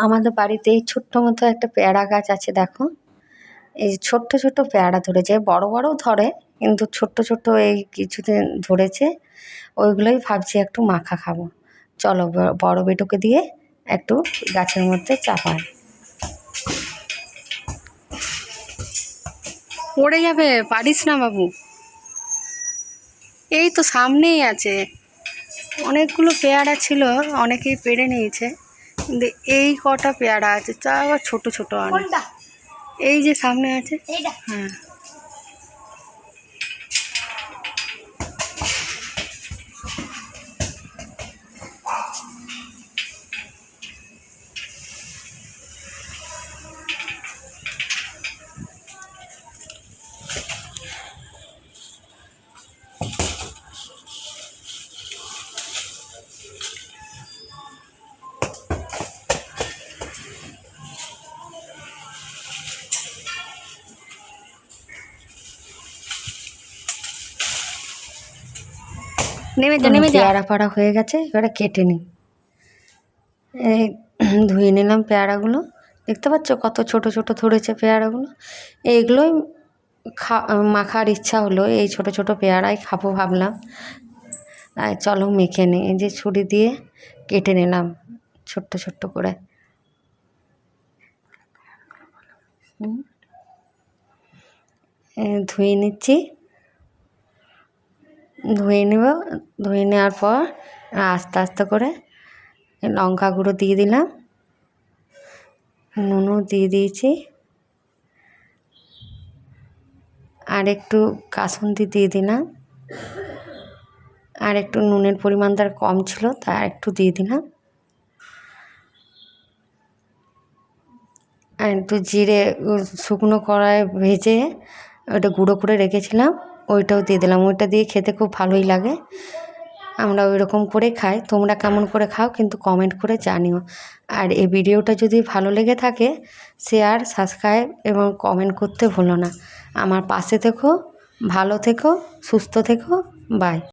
আমাদের বাড়িতে এই ছোট্ট মতো একটা পেয়ারা গাছ আছে দেখো। এই ছোট্ট ছোট্ট পেয়ারা ধরেছে, বড় বড়ও ধরে কিন্তু ছোট্ট ছোট্ট এই কিছুদিন ধরেছে। ওইগুলোই ভাবছি একটু মাখা খাবো। চলো বড় বেটুকে দিয়ে একটু গাছের মধ্যে চাপাই। পড়ে যাবে, পারিস না বাবু। এই তো সামনেই আছে, অনেকগুলো পেয়ারা ছিল, অনেকেই পেড়ে নিয়েছে, কিন্তু এই কটা পেয়ারা আছে, তা আবার ছোট ছোট অনেক। এই যে সামনে আছে, হ্যাঁ। নেমে যা, নেমে যা। পেয়ারা পাড়া হয়ে গেছে, এবারে কেটে নিই। এই ধুয়ে নিলাম পেয়ারাগুলো, দেখতে পাচ্ছ কত ছোট ছোট ধরেছে পেয়ারাগুলো। এইগুলোই মাখার ইচ্ছা হলো, এই ছোট ছোট পেয়ারাই খাবো ভাবলাম। চলো মেখে নিই। এই যে ছুরি দিয়ে কেটে নিলাম ছোট্ট ছোট্ট করে। ধুয়ে নিচ্ছি, ধুয়ে নেব। ধুয়ে নেওয়ার পর আস্তে আস্তে করে লঙ্কা গুঁড়ো দিয়ে দিলাম, নুনও দিয়ে দিয়েছি, আর একটু কাসুন্দি দিয়ে দিলাম, আর একটু নুনের পরিমাণটা কম ছিল তা একটু দিয়ে দিলাম, আর একটু জিরে শুকনো কড়ায় ভেজে ওইটা গুঁড়ো করে রেখেছিলাম, ওইটাও দিয়ে দিলাম। ওইটা দিয়ে খেতে খুব ভালোই লাগে, আমরা ওই রকম করে খাই। তোমরা কেমন করে খাও কিন্তু কমেন্ট করে জানিও। আর এই ভিডিওটা যদি ভালো লেগে থাকে শেয়ার, সাবস্ক্রাইব এবং কমেন্ট করতে ভুলো না। আমার পাশে থেকো, ভালো থেকো, সুস্থ থেকো, বাই।